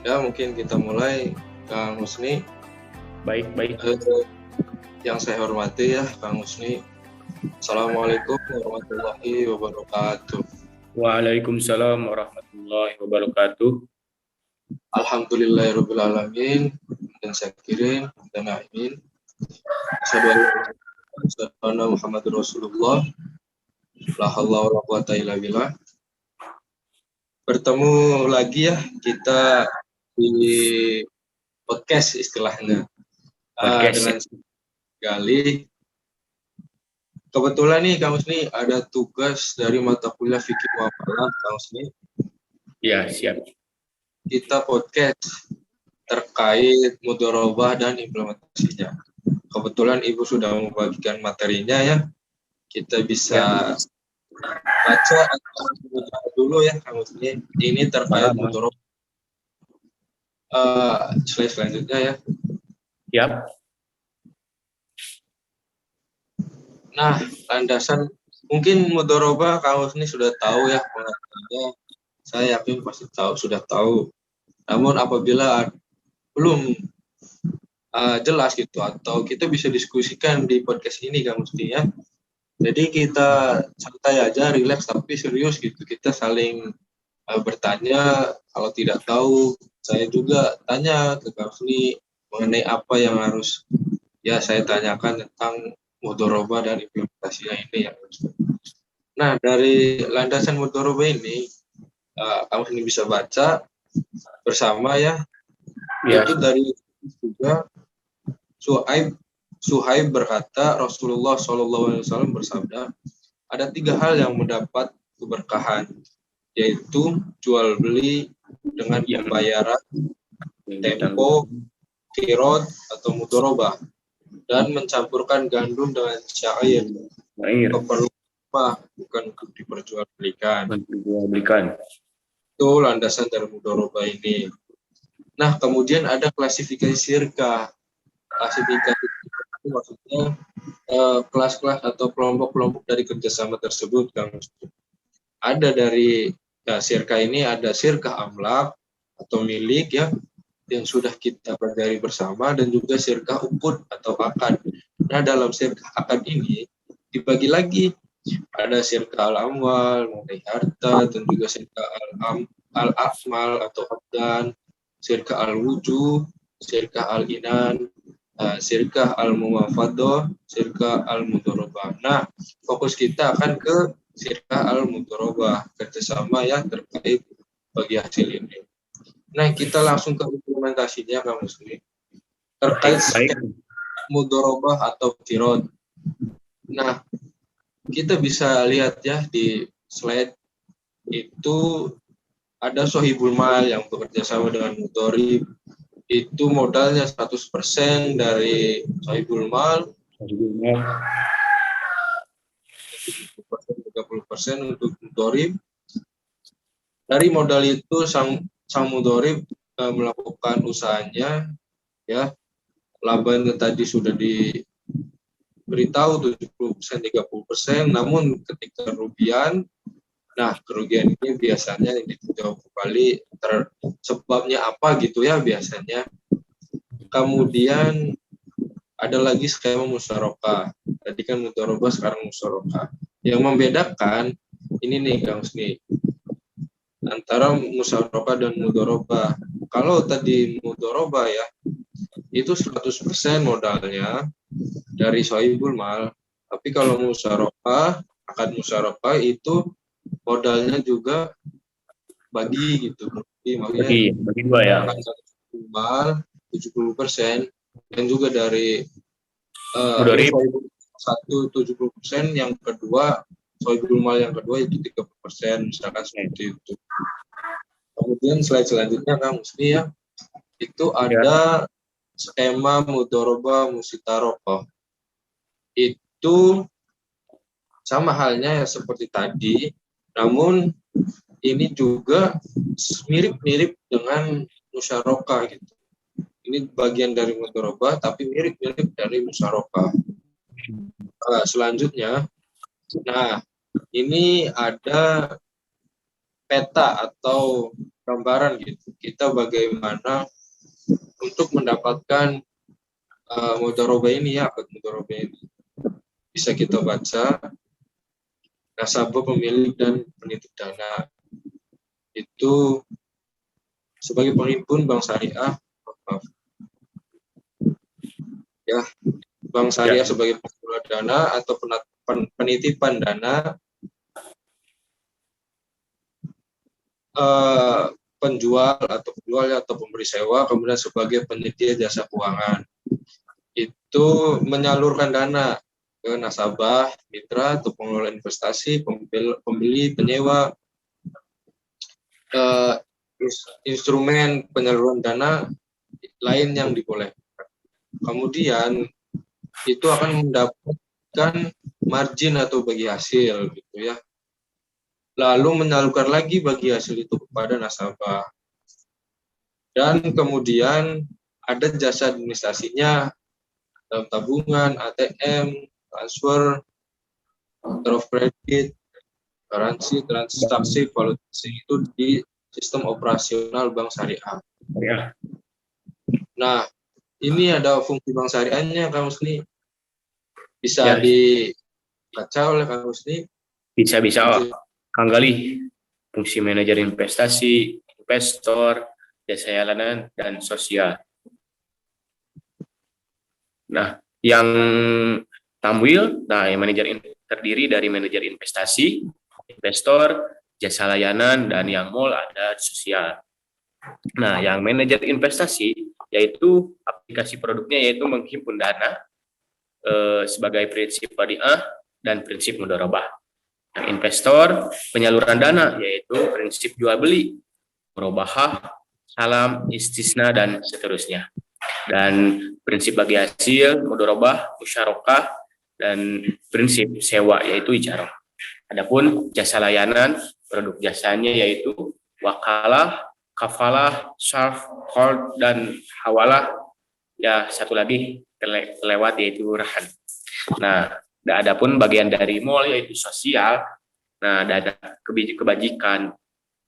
Ya, mungkin kita mulai, Kang Husni. Baik. Yang saya hormati ya, Kang Husni. Assalamualaikum warahmatullahi wabarakatuh. Waalaikumsalam warahmatullahi wabarakatuh. Alhamdulillahirabbil alamin dan syakirin dan na'imin. Asyhadu anna Muhammadur Rasulullah. La haula wala quwata illa billah. Bertemu lagi ya kita di podcast istilahnya. Dengan sekali kebetulan nih Kang Husni ada tugas dari mata kuliah fikih muamalah Kang Husni. Ya, siap. Kita podcast terkait mudharabah dan implementasinya. Kebetulan Ibu sudah membagikan materinya ya. Kita bisa baca atau dulu ya Kang Husni. Ini terkait mudharabah. Slide selanjutnya ya. Siap. Nah, landasan mungkin mudharabah Kang Husni sudah tahu ya pengertiannya. Saya yakin pasti sudah tahu. Namun apabila belum jelas gitu atau kita bisa diskusikan di podcast ini Kang Husni ya. Jadi kita santai aja, rileks tapi serius gitu. Kita saling bertanya, kalau tidak tahu saya juga tanya ke Kang Husni mengenai apa yang harus ya saya tanyakan tentang mudharabah dan implementasinya ini ya. Nah, dari landasan mudharabah ini Kang Husni bisa baca bersama ya. Itu dari juga Suhaib berkata, Rasulullah SAW bersabda, ada 3 hal yang mendapat keberkahan, yaitu jual beli dengan pembayaran, tempo, kirot atau mudharabah, dan mencampurkan gandum dengan syair. Keperluan bukan untuk diperjualbelikan. Itu landasan dari mudharabah ini. Nah, kemudian ada klasifikasi syirkah. Klasifikasi itu maksudnya kelas-kelas atau kelompok-kelompok dari kerjasama tersebut, Kang. Ada dari syirkah ini ada syirkah amlak atau milik ya yang sudah kita pelajari bersama, dan juga syirkah ukud atau akad. Nah, dalam syirkah akad ini dibagi lagi, ada syirkah al-amwal mengenai harta, dan juga syirkah al-akmal atau abdan, syirkah al-wujud, syirkah al-inan, syirkah al-muwafadah, syirkah al-mudharabah. Nah, fokus kita akan ke syirkah al-mudharabah, kerjasama ya terkait bagi hasil ini. Nah, kita langsung ke implementasinya Kang Husni. Terkait mudharabah atau qirad. Nah, kita bisa lihat ya di slide itu ada sohibul mal yang bekerja sama dengan mudharib. Itu modalnya 100% dari sohibul mal, 30% untuk mudharib. Dari modal itu sang mudharib melakukan usahanya ya, labanya tadi sudah diberitahu 70% 30%, namun ketika kerugian, nah kerugian ini biasanya ditinjau kembali sebabnya apa gitu ya biasanya. Kemudian ada lagi skema musyarakah. Tadi kan mudharabah, sekarang musyarakah. Yang membedakan ini nih Kang Husni, antara musyarakah dan mudharabah. Kalau tadi mudharabah ya, itu 100% modalnya dari sohibul mal. Tapi kalau musyarakah, akad musyarakah itu modalnya juga bagi gitu. Bagi dua ya. Mal 70%, dan juga dari satu 70%, yang kedua sohibul mal yang kedua itu 30%, misalkan seperti itu. Kemudian slide selanjutnya Kang Husni ya, itu ada skema mudharabah musitarokoh. Itu sama halnya ya seperti tadi, namun ini juga mirip-mirip dengan musyarakah gitu. Ini bagian dari mudharabah tapi mirip-mirip dari musyarakah. Selanjutnya, nah ini ada peta atau gambaran gitu kita bagaimana untuk mendapatkan mudharabah ini ya, akad mudharabah ini. Bisa kita baca nasabah, pemilik, dan penitip dana. Itu sebagai penghimpun bank syariah, maaf. Ya, bank syariah sebagai pengelola dana atau penitipan dana, penjual atau pemberi sewa, kemudian sebagai penyedia jasa keuangan. Itu menyalurkan dana ke nasabah, mitra, atau pengelola investasi, pembeli, penyewa, instrumen penyaluran dana lain yang dibolehkan. Kemudian itu akan mendapatkan margin atau bagi hasil gitu ya. Lalu menyalurkan lagi bagi hasil itu kepada nasabah. Dan kemudian ada jasa administrasinya dalam tabungan, ATM, transfer, letter of credit, garansi, transaksi, valuasi itu di sistem operasional bank syariah. Ya. Nah, ini ada fungsi bank syariahnya, Kang Husni. Bisa dibaca oleh Kang Husni. Bisa Kang Gali, fungsi manajer investasi, investor, jasa layanan, dan sosial. Nah, yang tamwil, yang manajer terdiri dari manajer investasi, investor, jasa layanan, dan yang mall ada sosial. Nah, yang manajer investasi yaitu aplikasi produknya yaitu menghimpun dana sebagai prinsip wadiah dan prinsip mudharabah. Yang investor penyaluran dana yaitu prinsip jual beli, murabahah, salam, istisna, dan seterusnya. Dan prinsip bagi hasil, mudharabah, musyarakah, dan prinsip sewa yaitu ijarah. Adapun jasa layanan, produk jasanya yaitu wakalah, kafalah, sarf, hold, dan hawalah. Ya, satu lagi terlewat yaitu rahan. Nah, adapun bagian dari mall yaitu sosial. Nah, dana kebajikan,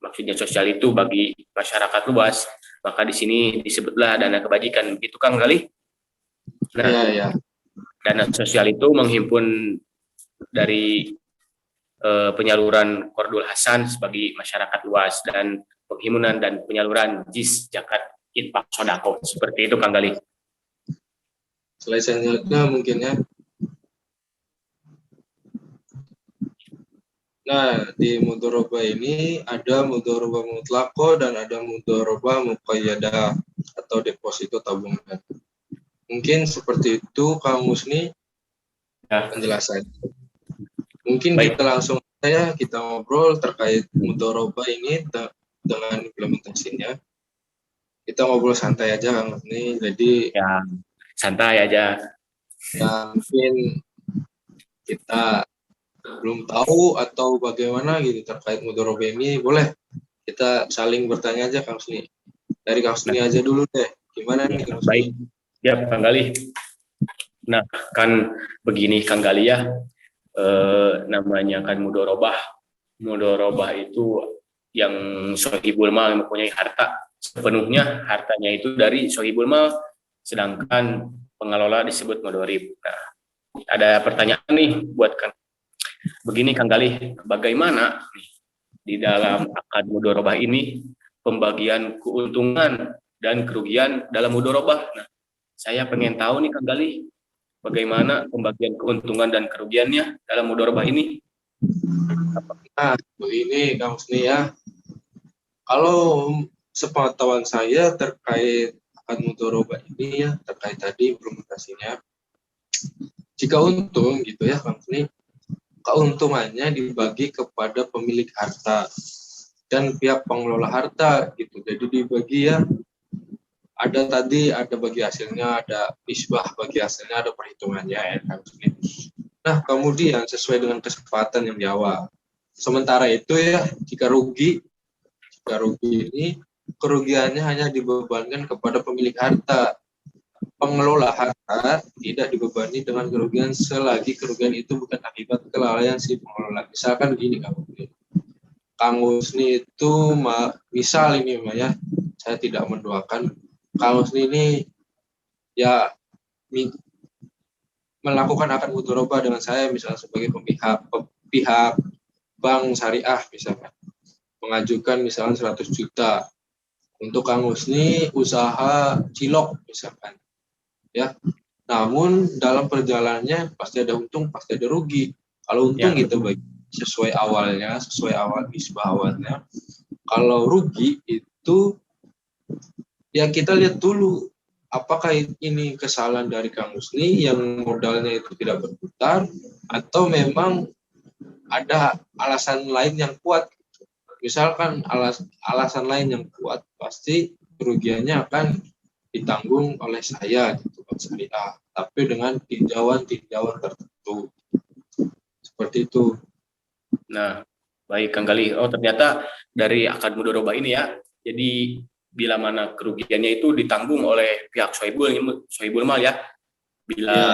maksudnya sosial itu bagi masyarakat luas. Maka di sini disebutlah dana kebajikan, begitu Kang Gali? Nah, ya. Dana sosial itu menghimpun dari penyaluran Qardul Hasan sebagai masyarakat luas dan penghimpunan dan penyaluran JIS, zakat, infak, sodako, seperti itu Kang Gali. Selanjutnya mungkin ya. Nah, di mudharabah ini ada mudharabah mutlaqah dan ada mudharabah muqayyadah atau deposito tabungan. Mungkin seperti itu Kang Musni penjelasan. Mungkin kita langsung saja kita ngobrol terkait mudharabah ini dengan implementasinya. Kita ngobrol santai aja Kang Musni. Jadi ya, santai aja. Ya, mungkin kita belum tahu atau bagaimana gitu terkait mudharabah ini, boleh kita saling bertanya aja Kang Husni. Dari Kang Husni aja dulu deh. Gimana nih Kang Husni? Baik. Ya, Kang Gali. Nah, kan begini Kang Gali ya. Namanya kan mudharabah. Mudharabah itu yang sohibul mal mempunyai harta, sepenuhnya hartanya itu dari sohibul mal, sedangkan pengelola disebut mudharib. Nah, ada pertanyaan nih buat Kang. Begini Kang Gali, bagaimana di dalam akad mudharabah ini pembagian keuntungan dan kerugian dalam mudharabah? Nah, saya pengen tahu nih Kang Gali, bagaimana pembagian keuntungan dan kerugiannya dalam mudharabah ini? Nah, begini Kang Husni ya. Kalau sepengetahuan saya terkait akad mudharabah ini ya, terkait tadi implementasinya, jika untung gitu ya Kang Husni, keuntungannya dibagi kepada pemilik harta dan pihak pengelola harta gitu. Jadi dibagi ya, ada bagi hasilnya, ada isbah bagi hasilnya, ada perhitungannya ya Kang Husni. Nah, kemudian sesuai dengan kesepakatan yang di awal. Sementara itu ya, jika rugi ini kerugiannya hanya dibebankan kepada pemilik harta. Pengelola harta tidak dibebani dengan kerugian selagi kerugian itu bukan akibat kelalaian si pengelola. Misalkan begini Kang, Kang Husni itu misal ini ya, saya tidak mendoakan Kang Husni ini ya melakukan akad mudharabah dengan saya misalnya sebagai pihak bank syariah misalkan mengajukan misalnya 100 juta untuk Kang Husni usaha cilok misalkan ya. Namun dalam perjalanannya pasti ada untung, pasti ada rugi. Kalau untung Ya, gitu baik sesuai awal nisbah awalnya. Kalau rugi itu ya kita lihat dulu apakah ini kesalahan dari Kang Husni yang modalnya itu tidak berputar atau memang ada alasan lain yang kuat. Misalkan alasan lain yang kuat pasti kerugiannya akan ditanggung oleh saya gitu Bang Syariah, tapi dengan tinjauan tertentu seperti itu. nah baik Kang Gali. Oh ternyata dari akad mudharabah ini ya, jadi bila mana kerugiannya itu ditanggung oleh pihak Sohibul Mal ya, bila Ya,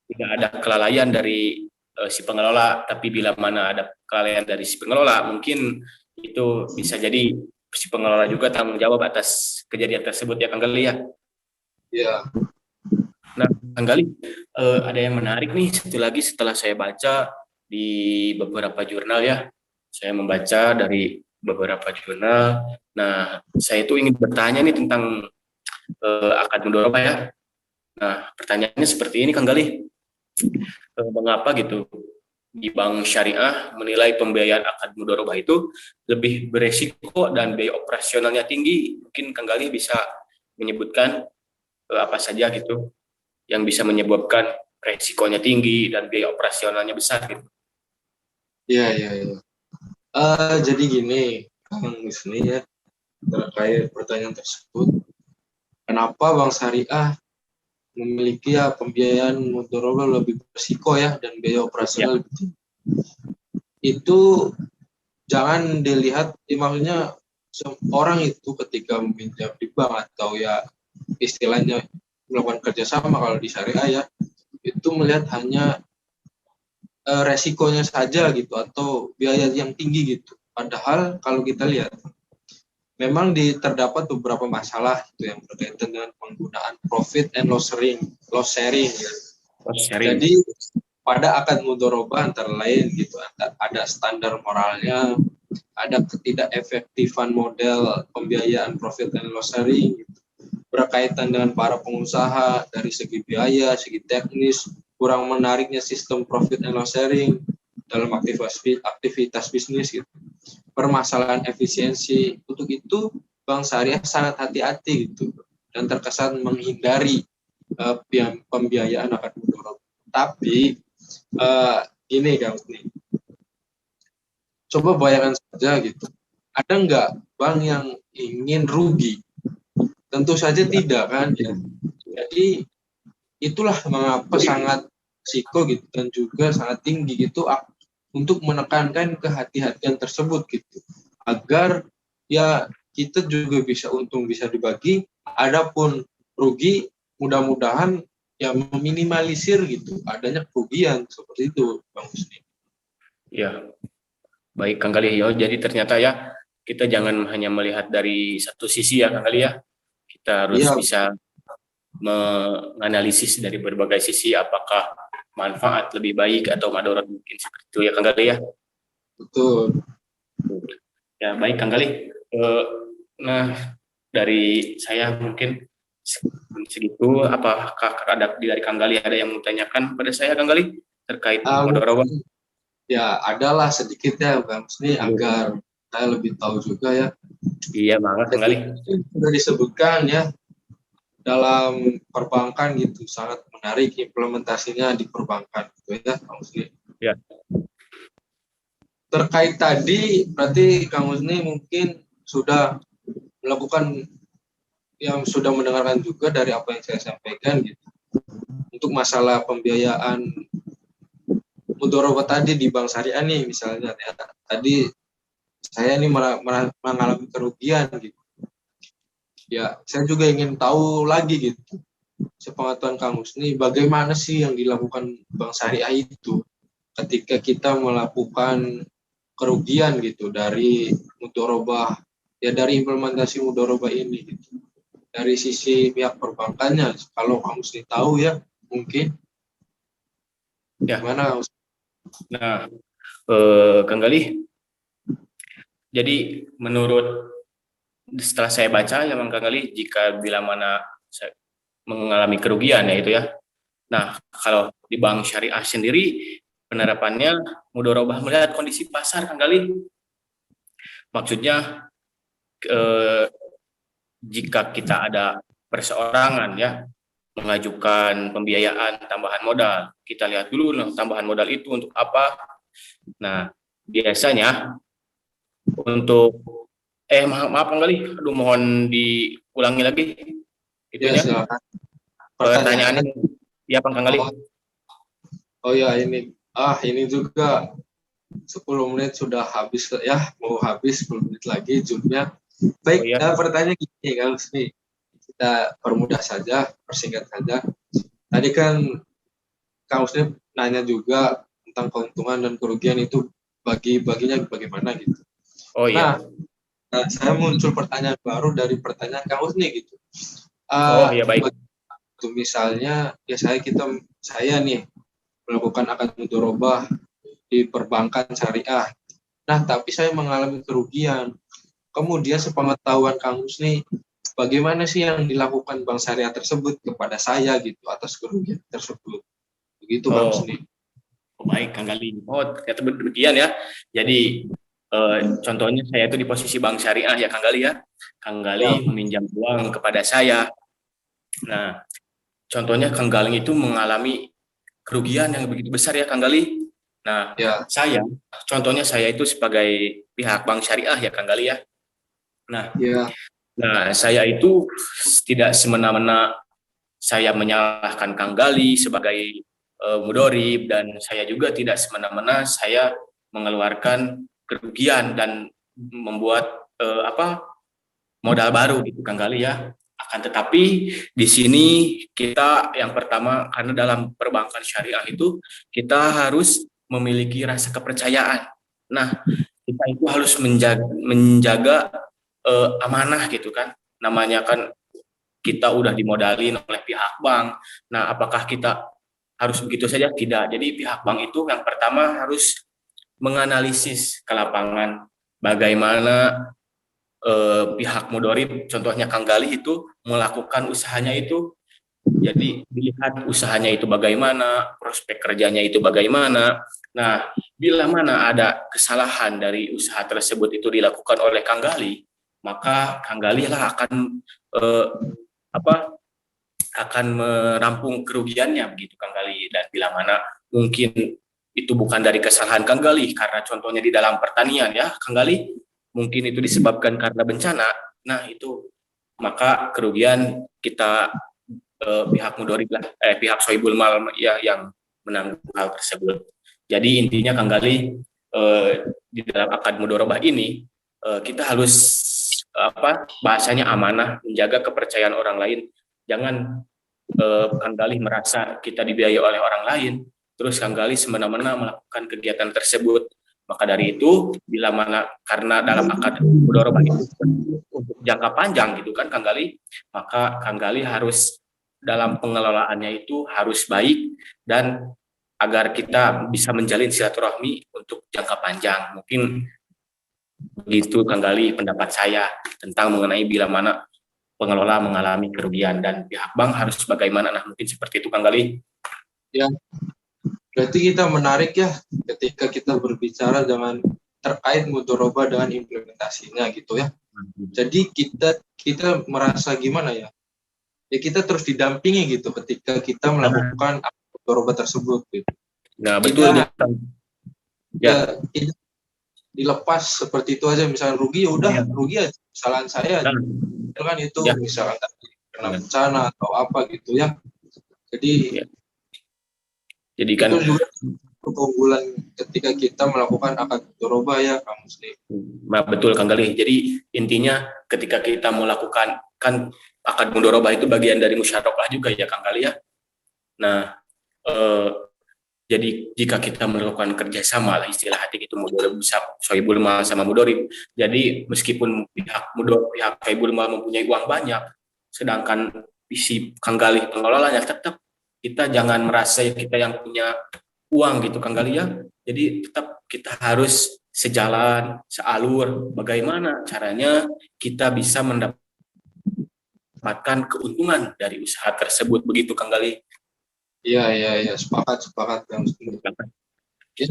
tidak ada kelalaian dari si pengelola, tapi bila mana ada kelalaian dari si pengelola, mungkin itu bisa jadi si pengelola juga tanggung jawab atas kejadian tersebut ya Kang Gali ya. ya, Nah, Kang Gali, ada yang menarik nih satu lagi setelah saya baca di beberapa jurnal ya. Saya membaca dari beberapa jurnal. Nah, saya itu ingin bertanya nih tentang akad mudharabah ya. Nah, pertanyaannya seperti ini Kang Gali. Mengapa gitu di bank syariah menilai pembiayaan akad mudharabah itu lebih beresiko dan biaya operasionalnya tinggi? Mungkin Kang Gali bisa menyebutkan apa saja gitu yang bisa menyebabkan resikonya tinggi dan biaya operasionalnya besar gitu. ya, ya, ya. Jadi gini, Kang Husni ya, terkait pertanyaan tersebut, kenapa Bank Syariah memiliki ya pembiayaan mudharabah lebih berisiko ya dan biaya Ya, operasional lebih tinggi? Itu jangan dilihat, maksudnya orang itu ketika meminjam di bank atau ya istilahnya melakukan kerjasama kalau di syariah ya, itu melihat hanya resikonya saja gitu atau biaya yang tinggi gitu. Padahal kalau kita lihat memang terdapat beberapa masalah gitu yang berkaitan dengan penggunaan profit and loss sharing ya. sharing. Jadi pada akad mudharabah antara lain gitu ada standar moralnya, ada ketidakefektifan model pembiayaan profit and loss sharing gitu, berkaitan dengan para pengusaha dari segi biaya, segi teknis, kurang menariknya sistem profit and loss sharing dalam aktivitas bisnis gitu. Permasalahan efisiensi, untuk itu Bank Syariah sangat hati-hati gitu dan terkesan menghindari pembiayaan akan mudorot. Tapi ini Kang, coba bayangkan saja gitu. Ada nggak bank yang ingin rugi? Tentu saja tidak kan ya. Jadi itulah mengapa sangat risiko gitu dan juga sangat tinggi gitu untuk menekankan kehati-hatian tersebut gitu agar ya kita juga bisa untung bisa dibagi, adapun rugi mudah-mudahan ya meminimalisir gitu adanya kerugian seperti itu Bang Husni. Ya, baik Kang Gali. Ya, jadi ternyata ya kita jangan hanya melihat dari satu sisi ya Kang Gali ya. Kita harus Iya, bisa menganalisis dari berbagai sisi apakah manfaat lebih baik atau madarat mungkin seperti itu ya Kang Gali ya. betul. Ya baik Kang Gali. Nah dari saya mungkin segitu. Apakah ada dari Kang Gali ada yang mau tanyakan pada saya Kang Gali terkait mudharabah? Mungkin ya adalah sedikit ya Bang Husni agar saya lebih tahu juga ya. Iya banget Kang Jadi Gali. sudah disebutkan ya dalam perbankan gitu sangat menarik implementasinya di perbankan gitu ya Kang Husni. Ya, Terkait tadi berarti Kang Husni mungkin sudah melakukan yang sudah mendengarkan juga dari apa yang saya sampaikan gitu untuk masalah pembiayaan mudharabah tadi di Bank Syariah nih misalnya ya. Tadi saya ini mengalami kerugian gitu ya, saya juga ingin tahu lagi gitu sepengetahuan Kang Husni bagaimana sih yang dilakukan Bank Syariah itu ketika kita melakukan kerugian gitu dari mudorobah, ya dari implementasi mudorobah ini gitu. Dari sisi pihak perbankannya, kalau kamu sendiri tahu ya, mungkin Ya. gimana? Nah, Kang Galih, jadi menurut setelah saya baca ya Kang Galih, jika bila mana saya mengalami kerugian ya itu ya. Nah, kalau di bank syariah sendiri penerapannya mudorobah melihat kondisi pasar Kang Galih. Maksudnya jika kita ada perseorangan ya mengajukan pembiayaan tambahan modal, kita lihat dulu nah, tambahan modal itu untuk apa. Nah, biasanya untuk maaf Kang Gali, aduh mohon diulangi lagi Ya, itunya silakan. pertanyaannya. Pertanyaannya, Ya Bang Kang Gali. oh, oh ya ini juga 10 menit sudah habis ya, mau habis 10 menit lagi zoomnya. Oh Baik, ya. pertanyaan gini Kang Husni, kita permudah saja, persingkat saja. Tadi kan Kang Husni nanya juga tentang keuntungan dan kerugian itu baginya bagaimana gitu. Oh Nah, iya. saya muncul pertanyaan baru dari pertanyaan Kang Husni gitu. Oh iya baik. Misalnya ya saya nih melakukan akad mudorobah di perbankan syariah. Nah, tapi saya mengalami kerugian. Kemudian sepengetahuan Kang Husni, bagaimana sih yang dilakukan bank syariah tersebut kepada saya gitu atas kerugian tersebut? Begitu Kang Oh, Husni. baik Kang Gali. Oh ternyata demikian ya. Jadi contohnya saya itu di posisi bank syariah ya Kang Gali ya. Kang Ya, Gali meminjam uang kepada saya. Nah, contohnya Kang Galing itu mengalami kerugian yang begitu besar ya Kang Gali. Nah, ya, contohnya saya itu sebagai pihak bank syariah ya Kang Gali ya. Nah, ya, saya itu tidak semena-mena saya menyalahkan Kang Gali sebagai mudorib dan saya juga tidak semena-mena saya mengeluarkan kerugian dan membuat modal baru gitu Kang Gali ya. Akan tetapi di sini kita yang pertama karena dalam perbankan syariah itu kita harus memiliki rasa kepercayaan. Nah, kita itu harus menjaga amanah gitu kan. Namanya kan kita udah dimodalin oleh pihak bank. Nah, apakah kita harus begitu saja? Tidak. Jadi pihak bank itu yang pertama harus menganalisis ke lapangan bagaimana pihak mudorib, contohnya Kang Gali itu melakukan usahanya itu, jadi dilihat usahanya itu bagaimana, prospek kerjanya itu bagaimana. Nah, bila mana ada kesalahan dari usaha tersebut itu dilakukan oleh Kang Gali, maka Kang Gali lah akan eh, apa akan merampung kerugiannya begitu Kang Gali. Dan bila mana mungkin itu bukan dari kesalahan Kang Gali karena contohnya di dalam pertanian ya Kang Gali mungkin itu disebabkan karena bencana. Nah, itu maka kerugian kita pihak mudorib lah pihak sohibul mal ya yang menanggung hal tersebut. Jadi intinya Kang Gali di dalam akad mudorobah ini kita harus bahasanya amanah, menjaga kepercayaan orang lain. Jangan Kang Galih merasa kita dibiayai oleh orang lain, terus Kang Galih semena-mena melakukan kegiatan tersebut. Maka dari itu, bila mana karena dalam akad mudharabah itu untuk jangka panjang gitu kan Kang Galih, maka Kang Galih harus dalam pengelolaannya itu harus baik dan agar kita bisa menjalin silaturahmi untuk jangka panjang. Mungkin begitu Kang Galih pendapat saya tentang mengenai bila mana pengelola mengalami kerugian dan pihak bank harus bagaimana. Nah, mungkin seperti itu Kang Gali. ya. Berarti kita menarik ya ketika kita berbicara dengan terkait mudoroba dengan implementasinya gitu ya. Jadi kita merasa gimana ya? Ya kita terus didampingi gitu ketika kita melakukan mudoroba tersebut gitu. Nah, betul Tidak ya. tidak dilepas seperti itu aja, misalnya rugi ya udah rugi aja, kesalahan saya kan itu ya. misalkan kena bencana atau apa gitu ya. Jadi kan itu juga keunggulan ketika kita melakukan akad mudoroba ya Kang Musli. Nah, betul Kang Gali. Jadi intinya ketika kita melakukan kan akad mudharabah itu bagian dari musyarakah juga ya Kang Gali ya. Nah, Jadi jika kita melakukan kerjasama lah istilah hati itu mudorib sohibul mal sama mudorib. Jadi meskipun pihak sohibul mal mempunyai uang banyak, sedangkan si Kang Galih pengelolanya, tetap kita jangan merasa kita yang punya uang gitu Kang Galih ya. Jadi tetap kita harus sejalan, sealur. Bagaimana caranya kita bisa mendapatkan keuntungan dari usaha tersebut, begitu Kang Galih. Iya, sepakat Kang Husni. Ya,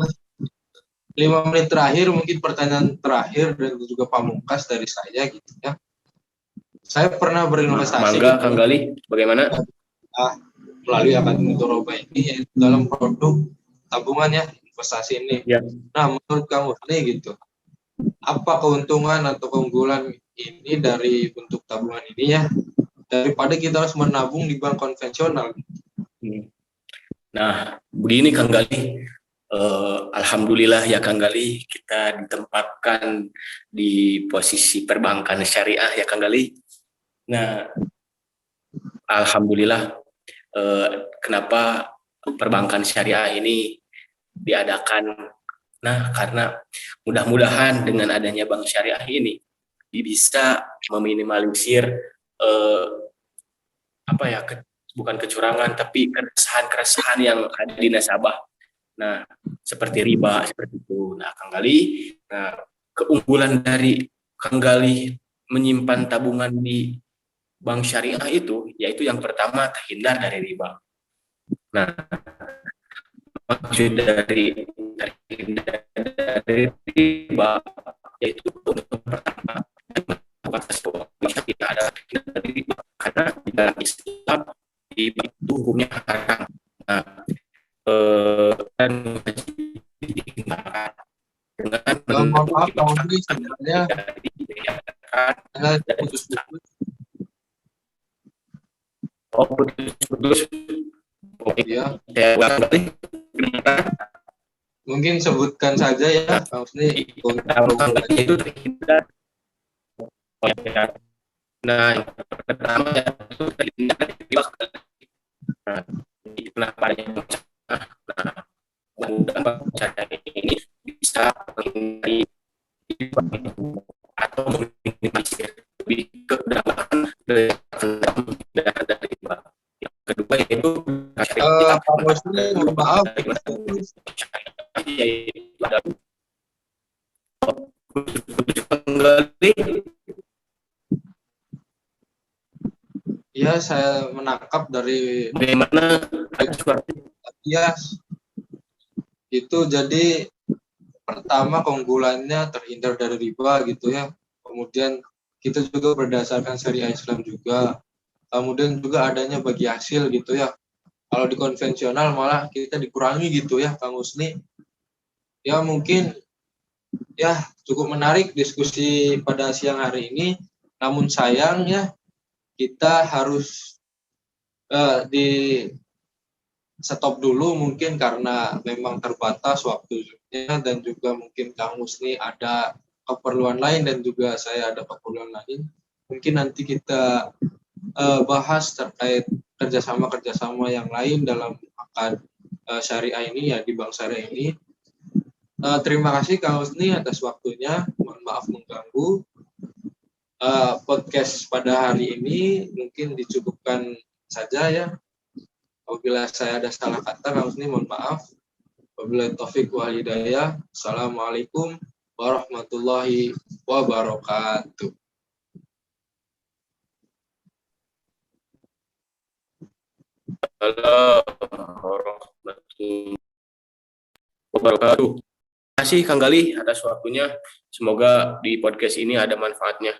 5 menit terakhir mungkin pertanyaan terakhir dan juga pamungkas dari saya gitu ya. Saya pernah berinvestasi Mangga Kang Galih, bagaimana? Melalui Akademi Toroba ini yaitu dalam produk tabungan ya, investasi ini. Ya. Nah, menurut Kang Husni gitu, apa keuntungan atau keunggulan ini dari bentuk tabungan ini ya, daripada kita harus menabung di bank konvensional? Nah, begini Kang Galih, alhamdulillah ya Kang Galih, kita ditempatkan di posisi perbankan syariah ya Kang Galih. Nah, alhamdulillah, kenapa perbankan syariah ini diadakan? Nah, karena mudah-mudahan dengan adanya bank syariah ini bisa meminimalisir bukan kecurangan, tapi keresahan yang ada di nasabah. Nah, seperti riba, seperti itu. Nah, Kang Galih, keunggulan dari Kang Galih menyimpan tabungan di bank syariah itu, yaitu yang pertama terhindar dari riba. Nah, maksud dari terhindar dari riba, yaitu untuk pertama, tidak ada terhindar dari riba, karena di dalam Islam riba itu hukumnya haram. Nah, dan dengan Maaf, Kang Husni, sebenarnya putus-putus. Putus. Ya. Mungkin sebutkan saja ya, Kang Husni. Itu terhindar. Nah, yang pertama itu terhindar dari riba. Kenapa mudah-mudahan cara ini bisa menghindari atau meminimalisir lebih ke belakang dari riba. Yang kedua yaitu Pak Husni, mohon maaf. Ya, saya menangkap dari bagaimana ya itu. Jadi pertama keunggulannya terhindar dari riba gitu ya. Kemudian kita juga berdasarkan syariah Islam juga. Kemudian juga adanya bagi hasil gitu ya. Kalau di konvensional malah kita dikurangi gitu ya, Kang Husni. Ya mungkin ya cukup menarik diskusi pada siang hari ini. Namun sayang ya kita harus di stop dulu mungkin karena memang terbatas waktunya dan juga mungkin Kang Husni ada keperluan lain dan juga saya ada keperluan lain. Mungkin nanti kita bahas terkait kerjasama yang lain dalam akad syariah ini ya, di bank syariah ini. Terima kasih Kang Husni atas waktunya. Mohon maaf mengganggu. Podcast pada hari ini mungkin dicukupkan saja ya. Apabila saya ada salah kata, Kang Husni mohon maaf. Wabillahi taufik wal hidayah. Assalamualaikum warahmatullahi wabarakatuh. warahmatullahi wabarakatuh. Terima kasih Kang Galih atas waktunya. Semoga di podcast ini ada manfaatnya.